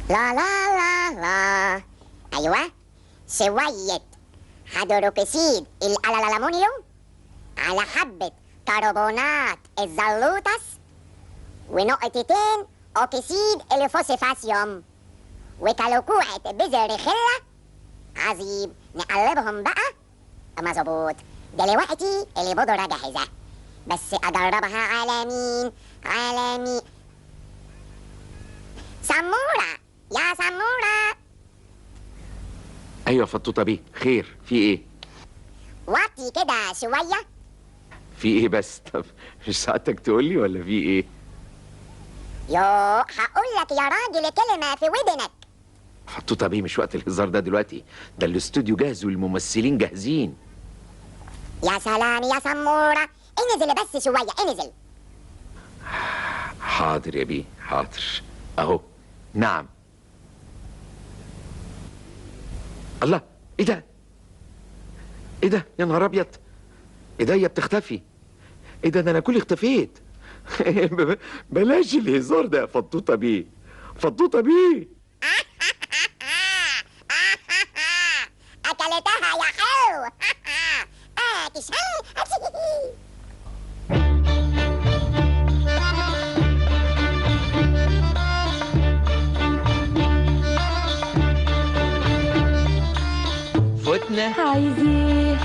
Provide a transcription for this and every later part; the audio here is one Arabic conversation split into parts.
لا لا لا لا. ايوه، شويه هيدروكسيد الالومنيوم على حبه كربونات الزلوتس ونقطتين اكسيد الفوسفاسيوم وكلكوعه بذر خله. عظيم، نقلبهم بقى. مظبوط. دلوقتي البودرة جاهزة، بس أجربها على مين؟ على مين؟ سمورة، يا سمورة. ايوه فطوطه بيه، خير في ايه؟ وطي كده شوية. في ايه بس؟ طب مش ساعتك تقولي ولا في ايه؟ يو، هقول لك يا راجل كلمة في ودنك. فطوطه بيه، مش وقت الهزار ده دلوقتي، ده الاستوديو جاهز والممثلين جاهزين. يا سلام يا سمورة، انزل بس شوية، انزل. حاضر يا بيه، حاضر اهو. نعم. الله، ايه ده؟ ايه ده يا نهار ابيض؟ ايديا بتختفي. ايه ده انا كلي اختفيت. بلاش الهزار ده يا فطوطه بيه، فطوطه بيه. أكلتها يا حلو. فتنة عايز ايه؟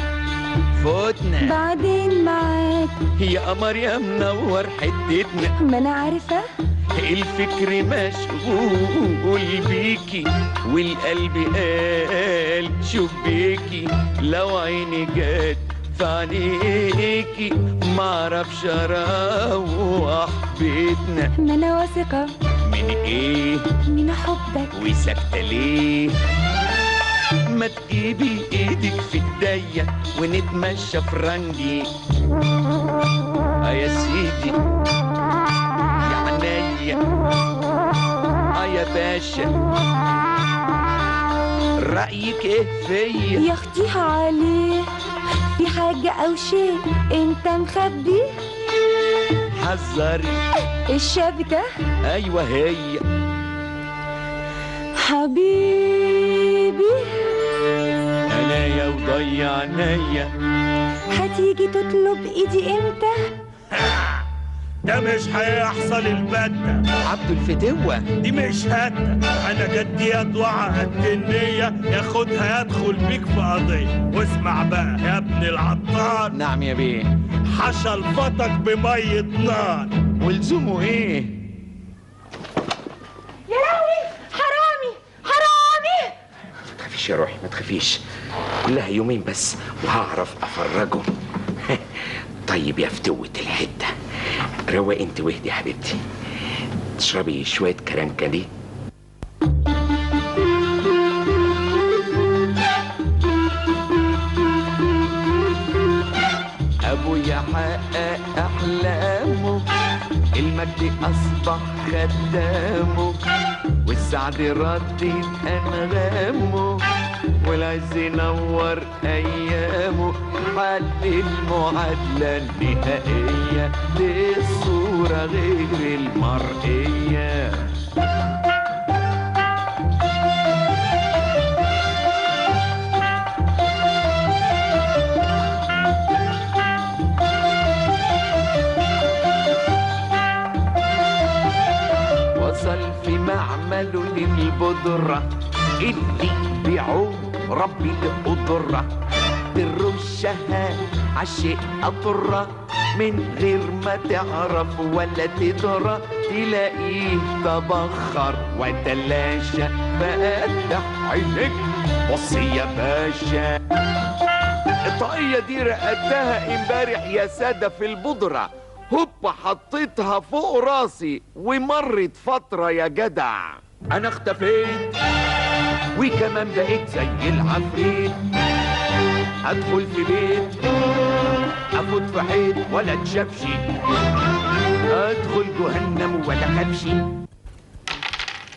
فتنة بعدين معاك. يا قمر يا منور حتتنا، ما انا عارفة. الفكر مشغول بيكي والقلب قال شوف بيكي، لو عيني جت في عينيكي معرفش اروح بيتنا. ما انا واثقة. من ايه؟ من حبك. وساكتة ليه؟ ما تجيبي ايدك في ايديا ونتمشى في رنجي. يا سيدي يا عينيا، يا باشا، رأيك ايه فيا؟ يا اختيها عليه، في حاجة او شيء انت مخبي؟ حذري. الشبكة؟ ايوه هي. حبيبي انا يا وضيع عينيا. هتيجي تطلب ايدي امتى؟ ده مش هيحصل البتة. عبد الفتوة دي مش هتة، انا جدي يد وعقدت النية ياخدها يدخل بيك في قضية. واسمع بقى يا ابن العطار. نعم يا بيه. حشلفتك بمية نار. ولزومه ايه؟ يا لهوي، حرامي حرامي. ما تخافيش يا روحي، ما تخافيش، كلها يومين بس وهعرف افرجه. طيب يا فتوة الحتة، روق انت واهدي يا حبيبتي، تشربي شوية كرنكلي. ابويا حقق احلامه، المجد اصبح خدامه، والسعد ردت انغامه، والعز نور ايامه. حل المعادله النهائيه للصوره غير المرئيه. وصل في معمله للبودرة اللي بيعوم ربي القدرة، ترشها عالشيء أطرة من غير ما تعرف ولا تدرى، تلاقيه تبخر وتلاشى. فأفتح عينيك بص يا باشا، الطاقية دي رقدتها امبارح يا سادة في البودرة، هوبا حطيتها فوق راسي ومرت فترة يا جدع انا اختفيت وكمان بقيت زي العفريت. ادخل في بيت افوت في حيط ولا اتشافشي، ادخل جهنم ولا خبشي.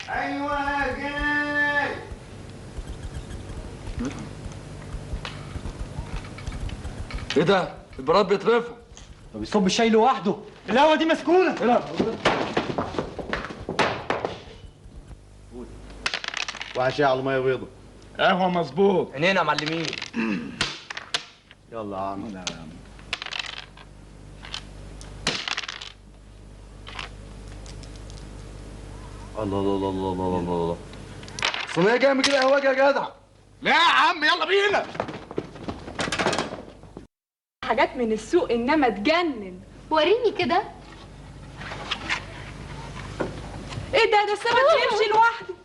ايوه جاي. ايه ده؟ البراد بيترفع. طب بيصب الشاي لوحده، القهوه دي مسكونه. وعشاء على ميه بيضة. قهوة مظبوط. عينينا يا معلمين. يلا يا عم. الله الله الله الله الله الله. صينيه جامد كده قهوه يا جدع. لا يا عم يلا بينا. حاجات من السوق انما تجنن. وريني كده. ايه ده السمك بيمشي لوحده.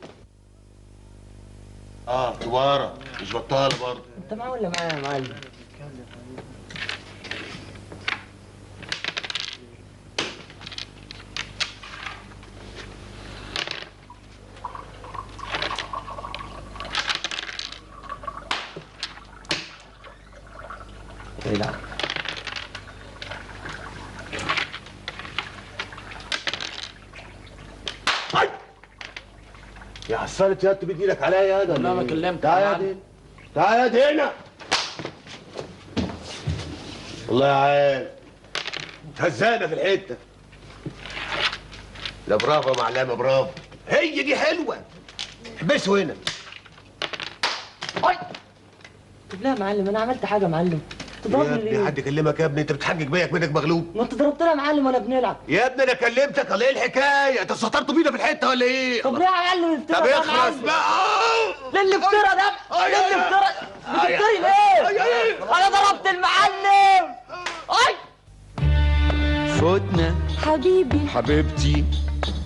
كبارة مش بطالة برضه. انت معاه ولا معايا يا معلم؟ لا يا حصالة يا انت بدي ايدك عليا يا ده. لا ما كلمت. تعال يا دي. تعال يا هنا. والله يا عيال هزانا في الحته. لا برافو يا معلمه برافو. هي دي حلوه. احبسوا هنا. طب لا يا معلم انا عملت حاجه يا معلم. يا تضربني ابني ليه؟ حد يكلمك يا ابني انت بتحجج بيك منك مغلوب. ما انت ضربتنا يا معلم وانا بنلعب. يا ابني انا كلمتك ولا ايه الحكايه؟ انت سطرتوا بينا في الحته ولا ايه؟ طب ليه يا معلم افترى طب ده يا اخرس معلم؟ بقى. ليه اللي افترى ده؟ ليه اللي افترى؟ بتفتري ليه؟ انا ضربت المعلم. اي فوتنا حبيبي حبيبتي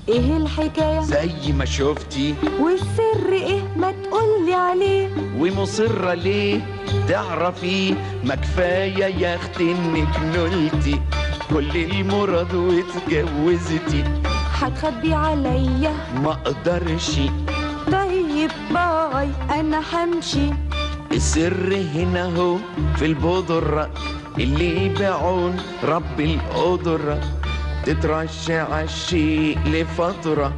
ايه الحكاية؟ زي ما شفتي والسر ايه ما تقولي عليه؟ ومصرة ليه تعرفي ما كفاية يا اختي انك نلتي كل المرض واتجوزتي هتخبي عليا؟ ما اقدرش طيب باي انا همشي. السر هنا هو في البودرة اللي يبيعون رب القدرة تترش عالشيء لفترة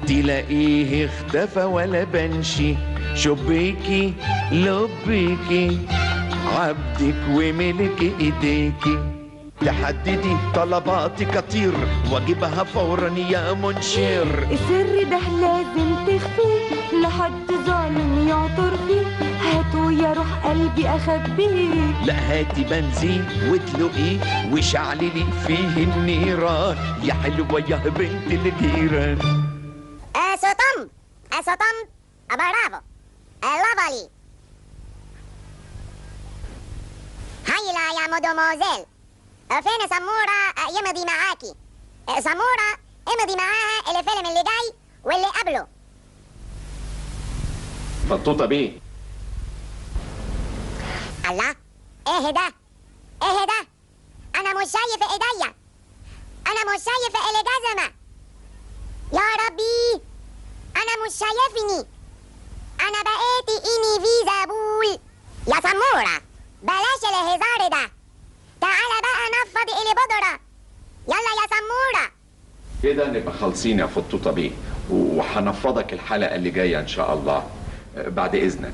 تلاقيه اختفى ولا بنشي شبيكي لبيكي عبدك وملك ايديكي تحددي طلباتي كتير واجيبها فورا يا منشر. السر ده لازم تخفيه لحد ظالم يعثر فيه. هاتوا يا روح قلبي اخبيه. لا هاتي بنزين وادلقيه وشعللي فيه النيران يا حلوة يا بنت الجيران. سوتم سوتم برافو لافالي. هيلا يا مودوموزيل فين سمورة يمضي معاكي؟ سمورة امضي معاها الفيلم اللي جاي واللي قبله. بطوطة بيه. الله ايه ده؟ ايه ده؟ انا مش شايف ايديا. انا مش شايف الجزمة. يا ربي انا مش شايفني. انا بقيت انفيزابول. يا سمورة بلاش الهزار ده. تعالى بقى نفض البودرة. يلا يا سمورة. كده نبقى خالصين يا فطوطة بيه وهنفضك الحلقة اللي جاية ان شاء الله بعد اذنك.